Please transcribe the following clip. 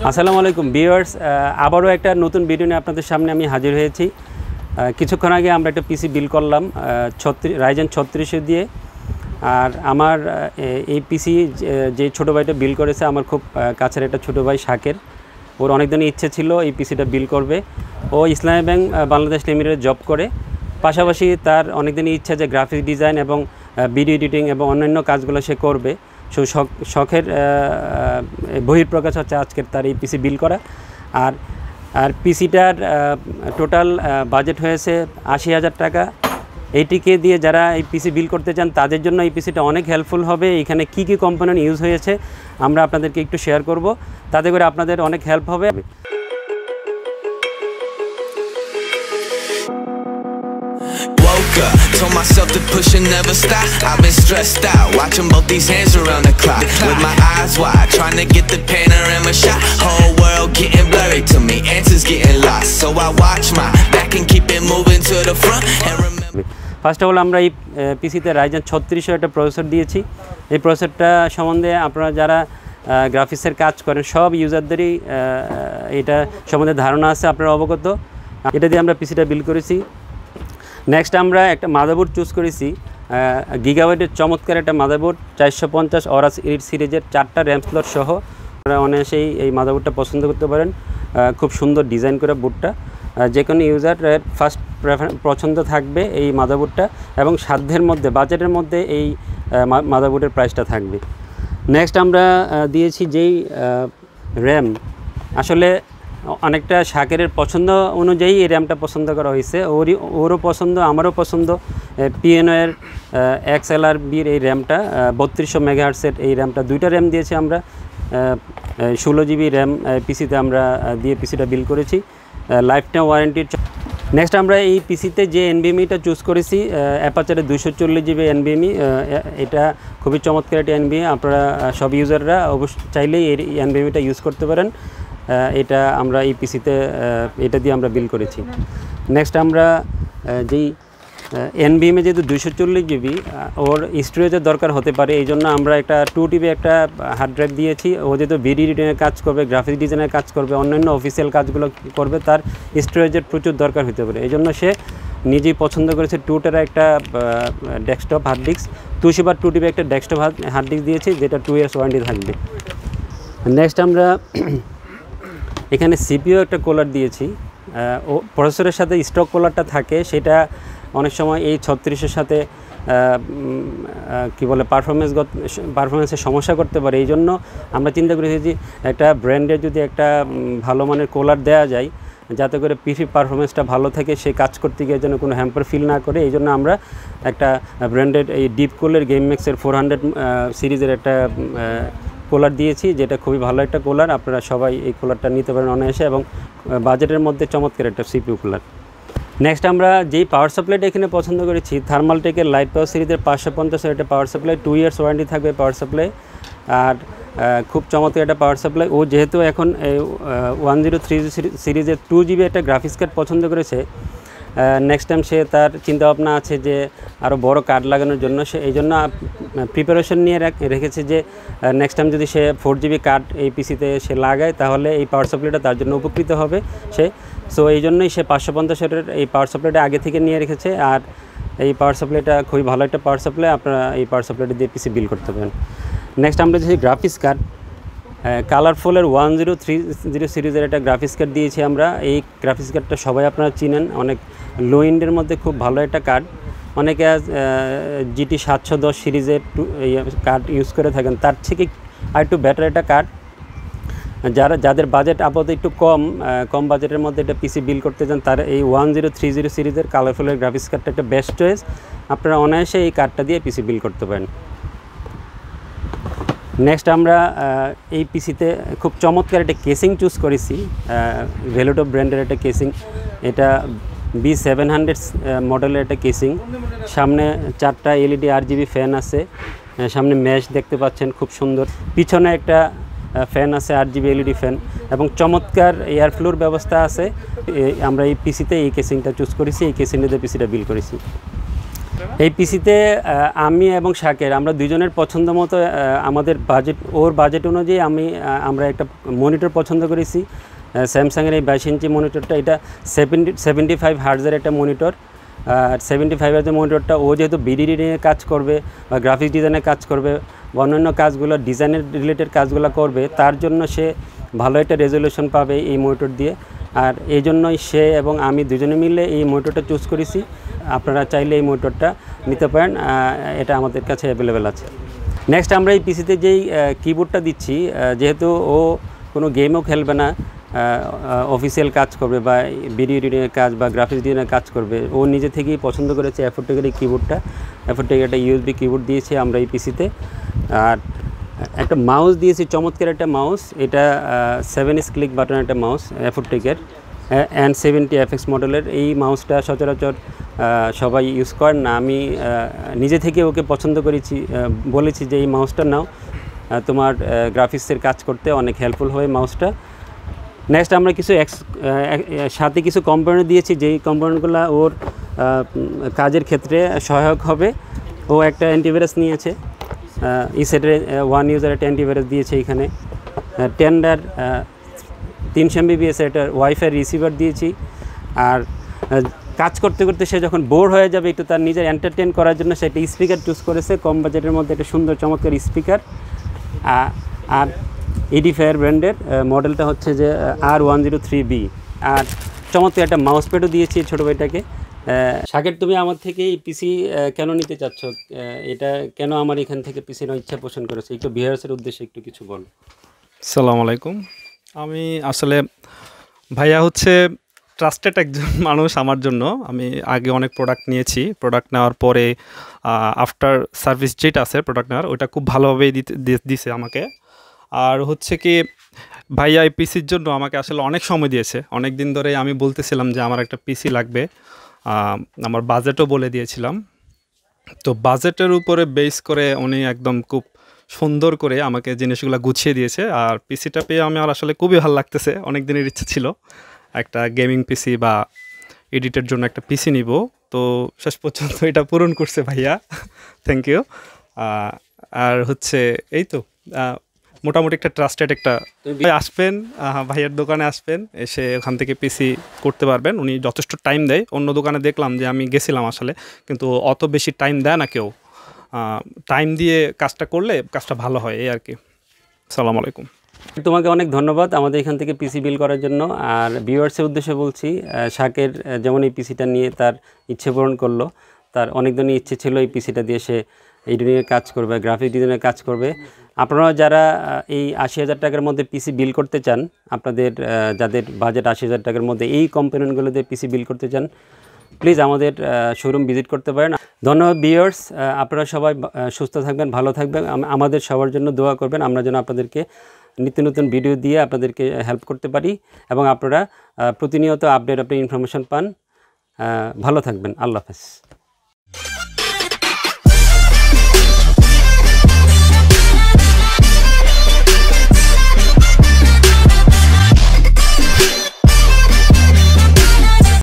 আসসালামু আলাইকুম ভিউয়ার্স, আবারও একটা নতুন ভিডিও নিয়ে আপনাদের সামনে আমি হাজির হয়েছি। কিছুক্ষণ আগে আমরা একটা পিসি বিল করলাম রাইজেন 3600 দিয়ে। আর আমার এই পিসি যে ছোটো ভাইটা বিল করেছে, আমার খুব কাছের একটা ছোটো ভাই শাকের, ওর অনেক দিনই ইচ্ছে ছিল এই পিসিটা বিল করবে। ও ইসলামী ব্যাংক বাংলাদেশ লিমিটেড জব করে, পাশাপাশি তার অনেক দিনই ইচ্ছা যে গ্রাফিক্স ডিজাইন এবং ভিডিও এডিটিং এবং অন্যান্য কাজগুলো সে করবে। শখের বহিঃপ্রকাশ হচ্ছে আজকের তার এই পিসি বিল করা। আর পিসিটার টোটাল বাজেট হয়েছে 80,000 টাকা। এইটিকে দিয়ে যারা এই পিসি বিল করতে চান তাদের জন্য এই পিসিটা অনেক হেল্পফুল হবে। এখানে কি কি কম্পোনেন্ট ইউজ হয়েছে আমরা আপনাদেরকে একটু শেয়ার করব, তাতে করে আপনাদের অনেক হেল্প হবে। Told myself to push and never stop. I've been stressed out, watching both these hands around the clock. With my eyes wide, trying to get the panorama shot. Whole world getting blurry to me, answers getting lost. So I watch my back and keep it moving to the front. And remember, first of all আমরা এই পিসিতে Ryzen 3600 একটা processor দিয়েছি। এই প্রসেসরটা সম্বন্ধে আপনারা যারা গ্রাফিক্সের কাজ করেন সব ইউজারদেরই এটা সম্বন্ধে ধারণা আছে, আপনারা অবগত। এটা দিয়ে আমরা পিসিটা বিল করেছি। নেক্সট আমরা একটা মাদারবোর্ড চুজ করেছি, গিগাবাইটের চমৎকার একটা মাদারবোর্ড, 450 অরাস 8 সিরিজের 4টা র্যাম স্লট সহ। আপনারা অনায়াসেই এই মাদারবোর্ডটা পছন্দ করতে পারেন। খুব সুন্দর ডিজাইন করা বোর্ডটা, যে কোনো ইউজারের ফার্স্ট পছন্দ থাকবে এই মাদারবোর্ডটা, এবং সাধ্যের মধ্যে বাজেটের মধ্যে এই মাদারবোর্ডের প্রাইসটা থাকবে। নেক্সট আমরা দিয়েছি যেই র্যাম, আসলে অনেকটা শাকেরের পছন্দ অনুযায়ী এই র্যামটা পছন্দ করা হয়েছে। ওরও পছন্দ, আমারও পছন্দ। পিএনওয়ের XLR-Bর এই র্যামটা 3200 মেগাহার্টসের এই র্যামটা, দুইটা র্যাম দিয়েছি আমরা। 16 জিবি র্যাম পিসিতে আমরা দিয়ে পিসিটা বিল করেছি, লাইফ টাইম ওয়ারেন্টির। নেক্সট আমরা এই পিসিতে যে NVMe-টা চুজ করেছি, অ্যাপাচারের 240 জিবি NVMe। এটা খুবই চমৎকার একটা NVMe, আপনারা সব ইউজাররা অবশ্যই চাইলেই এই NVMe-টা ইউজ করতে পারেন। এটা আমরা এই পিসিতে এটা দিয়ে আমরা বিল করেছি। নেক্সট আমরা যেই NVMe যেহেতু 240 জিবি, ওর স্টোরেজের দরকার হতে পারে, এই জন্য আমরা একটা 2 TB একটা হার্ড ড্রাইভ দিয়েছি। ও যেহেতু ভিডিও এডিটিংয়ের কাজ করবে, গ্রাফিক্স ডিজাইনের কাজ করবে, অন্যান্য অফিসিয়াল কাজগুলো করবে, তার স্টোরেজের প্রচুর দরকার হতে পারে। এই জন্য সে নিজেই পছন্দ করেছে 2 টেরা একটা ডেস্কটপ হার্ড ডিস্ক, 2 TB একটা ডেস্কটপ হার্ড ডিস্ক দিয়েছি, যেটা 2 ইয়ার্স ওয়ারেন্টি থাকবে। নেক্সট আমরা এখানে CPU একটা কুলার দিয়েছি। ও প্রসেসরের সাথে স্টক কুলারটা থাকে, সেটা অনেক সময় এই 3600-এর সাথে কি বলে পারফরমেন্সের সমস্যা করতে পারে। এই জন্য আমরা চিন্তা করেছি যে একটা ব্র্যান্ডের যদি একটা ভালো মানের কুলার দেওয়া যায়, যাতে করে পিসি পারফরমেন্সটা ভালো থাকে, সে কাজ করতে গিয়ে যেন কোনো হ্যাম্পার ফিল না করে। এই জন্য আমরা একটা ব্র্যান্ডেড এই ডিপ কুলার গেমম্যাক্সের 400 সিরিজের একটা কুলার দিয়েছি, যেটা খুবই ভালো একটা কুলার। আপনারা সবাই এই কুলারটা নিতে পারেন অনায়াসে, এবং বাজেটের মধ্যে চমৎকার একটা CPU কুলার। নেক্সট আমরা যেই পাওয়ার সাপ্লাইটা এখানে পছন্দ করেছি, থার্মালটেকের লাইট পাওয়ার সিরিজের 550 একটা পাওয়ার সাপ্লাই, 2 ইয়ার্স ওয়ারেন্টি থাকবে পাওয়ার সাপ্লাই। আর খুব চমৎকার একটা পাওয়ার সাপ্লাই। ও যেহেতু এখন 103 সিরিজের 2 GB একটা গ্রাফিক্স কার্ড পছন্দ করেছে, নেক্সট টাইম সে তার চিন্তাভাবনা আছে যে আরও বড় কার্ড লাগানোর জন্য। সে এই জন্য প্রিপারেশন নিয়ে রেখেছে যে নেক্সট টাইম যদি সে 4 GB কার্ড এই পিসিতে সে লাগায়, তাহলে এই পাওয়ার সাপ্লাইটা তার জন্য উপকৃত হবে সে। সো এই জন্যই সে 550-এর এই পাওয়ার সাপ্লাইটা আগে থেকে নিয়ে রেখেছে। আর এই পাওয়ার সাপ্লাইটা খুবই ভালো একটা পাওয়ার সাপ্লাই, আপনারা এই পাওয়ার সাপ্লাইটা দিয়ে পিসি বিল করতে পারেন। নেক্সট আমরা যে গ্রাফিক্স কার্ড, কালারফুলের 1030 সিরিজের একটা গ্রাফিক্স কার্ড দিয়েছি আমরা। এই গ্রাফিক্স কার্ডটা সবাই আপনারা চিনেন, অনেক লো এন্ডের মধ্যে খুব ভালো একটা কার্ড। অনেকে GT 710 সিরিজের কার্ড ইউজ করে থাকেন, তার থেকে আরেকটু বেটার একটা কার্ড। যাদের বাজেট আপাতত একটু কম বাজেটের মধ্যে একটা পিসি বিল করতে চান, তার এই 1030 সিরিজের কালারফুলের গ্রাফিক্স কার্ডটা একটা বেস্ট চয়েস। আপনারা অনায়াসে এই কার্ডটা দিয়ে পিসি বিল করতে পারেন। নেক্সট আমরা এই পিসিতে খুব চমৎকার একটা কেসিং চুজ করেছি, ভেলোটো ব্র্যান্ডের একটা কেসিং। এটা B700 মডেলের একটা কেসিং। সামনে 4টা LED RGB ফ্যান আছে, সামনে ম্যাশ দেখতে পাচ্ছেন খুব সুন্দর। পিছনে একটা ফ্যান আছে RGB LED ফ্যান, এবং চমৎকার এয়ার ফ্লোর ব্যবস্থা আছে। আমরা এই পিসিতে এই কেসিংটা চুজ করেছি, এই কেসিংটাতে পিসিটা বিল করেছি। এই পিসিতে আমি এবং শাকের আমরা দুজনের পছন্দ মতো আমাদের ওর বাজেট অনুযায়ী আমরা একটা মনিটর পছন্দ করেছি। স্যামসাংয়ের এই 22 ইঞ্চি মনিটরটা, এটা 75 হার্টজের একটা মনিটর। আর 75 হার্টজের মনিটরটা ও যেহেতু বিডি নিয়ে কাজ করবে বা গ্রাফিক্স ডিজাইনের কাজ করবে বা অন্যান্য কাজগুলো ডিজাইনের রিলেটেড কাজগুলো করবে, তার জন্য সে ভালো একটা রেজলিউশন পাবে এই মনিটর দিয়ে। আর এই জন্যই সে এবং আমি দুজনে মিলে এই মনিটরটা চুজ করেছি। আপনারা চাইলে এই মনিটরটা নিতে পারেন, এটা আমাদের কাছে অ্যাভেলেবেল আছে। নেক্সট আমরা এই পিসিতে যেই কিবোর্ডটা দিচ্ছি, যেহেতু ও কোনো গেমও খেলবে না, অফিসিয়াল কাজ করবে বা ভিডিও এডিটিংয়ের কাজ বা গ্রাফিক্স ডিজাইনের কাজ করবে, ও নিজে থেকেই পছন্দ করেছে অ্যাফোর্টেকের এই কিবোর্ডটা। অ্যাফোর্টেকের একটা ইউএসবি কিবোর্ড দিয়েছে আমরা এই পিসিতে। আর একটা মাউস দিয়েছি, চমৎকার একটা মাউস, এটা 7 ক্লিক বাটন একটা মাউস অ্যাফোর্টেকের N70FX মডেলের। এই মাউসটা সচরাচর সবাই ইউজ করেন না, আমি নিজে থেকে ওকে পছন্দ করেছি, বলেছি যে এই মাউসটা নাও, তোমার গ্রাফিক্সের কাজ করতে অনেক হেল্পফুল হয় মাউসটা। নেক্সট আমরা সাথে কিছু কম্পোনেন্ট দিয়েছি, যেই কম্পোনেন্টগুলো ওর কাজের ক্ষেত্রে সহায়ক হবে। ও একটা অ্যান্টিভাইরাস নিয়েছে, এই সেটের 1 ইউজার একটা অ্যান্টিভাইরাস দিয়েছে। এখানে টেন্ডার 300 MBps একটা ওয়াইফাই রিসিভার দিয়েছি। আর কাজ করতে করতে সে যখন বোর হয়ে যাবে, একটু তার নিজের এন্টারটেন করার জন্য সে একটা স্পিকার চুজ করেছে, কম বাজেটের মধ্যে একটা সুন্দর চমৎকার স্পিকার। আর এডিফায়ার ব্র্যান্ডের মডেলটা হচ্ছে যে R103B। আর চমৎকার একটা মাউস প্যাডও দিয়েছি ছোটো ভাইটাকে। শাকের, তুমি আমার থেকে এই পিসি কেন নিতে চাচ্ছ? এটা কেন আমার এখান থেকে পিসি নেওয়ার ইচ্ছা পোষণ করেছে? একটু ভিউয়ার্সের উদ্দেশ্যে একটু কিছু বল। আসসালামু আলাইকুম। আমি আসলে ভাইয়া হচ্ছে ট্রাস্টেড একজন মানুষ আমার জন্য। আমি আগে অনেক প্রোডাক্ট নিয়েছি, প্রোডাক্ট নেওয়ার পরে আফটার সার্ভিস যেটা আছে প্রোডাক্ট নেওয়ার, ওইটা খুব ভালোভাবেই দিছে আমাকে। আর হচ্ছে কি ভাইয়া এই পিসির জন্য আমাকে আসলে অনেক সময় দিয়েছে। অনেক দিন ধরে আমি বলতেছিলাম যে আমার একটা পিসি লাগবে, আমার বাজেটও বলে দিয়েছিলাম। তো বাজেটের উপরে বেস করে উনি একদম খুব সুন্দর করে আমাকে জিনিসগুলো গুছিয়ে দিয়েছে। আর পিসিটা পেয়ে আমার আসলে খুবই ভালো লাগতেছে। অনেক দিনের ইচ্ছা ছিল একটা গেমিং পিসি বা এডিটের জন্য একটা পিসি নিব, তো শেষ পর্যন্ত এটা পূরণ করছে ভাইয়া, থ্যাংক ইউ। আর হচ্ছে এই তো মোটামুটি একটা ট্রাস্টেড একটা। আসবেন ভাইয়ের দোকানে, আসবেন, এসে ওখান থেকে পিসি করতে পারবেন। উনি যথেষ্ট টাইম দেয়। অন্য দোকানে দেখলাম যে আমি গেছিলাম আসলে, কিন্তু অত বেশি টাইম দেয় না কেউ। টাইম দিয়ে কাজটা করলে কাজটা ভালো হয়, এই আর কি। আসসালামু আলাইকুম। তোমাকে অনেক ধন্যবাদ আমাদের এখান থেকে পিসি বিল করার জন্য। আর ভিউয়ার্সের উদ্দেশ্যে বলছি, শাকের যেমন এই পিসিটা নিয়ে তার ইচ্ছে পূরণ করলো, তার অনেক দিনই ইচ্ছে ছিল এই পিসিটা দিয়ে সে এডিটিংয়ের কাজ করবে, গ্রাফিক ডিজাইনের কাজ করবে। আপনারা যারা এই 80,000 টাকার মধ্যে পিসি বিল করতে চান, আপনাদের যাদের বাজেট 80,000 টাকার মধ্যে এই কম্পোনেন্টগুলো দিয়ে পিসি বিল করতে চান, প্লিজ আমাদের শোরুম ভিজিট করতে পারেন। ধন্যবাদ ভিউয়ার্স, আপনারা সবাই সুস্থ থাকবেন, ভালো থাকবেন, আমাদের সবার জন্য দোয়া করবেন, আমরা যেন আপনাদেরকে নিত্য নতুন ভিডিও দিয়ে আপনাদেরকে হেল্প করতে পারি এবং আপনারা প্রতিনিয়ত আপডেট ইনফরমেশন পান। ভালো থাকবেন, আল্লাহ হাফেজ।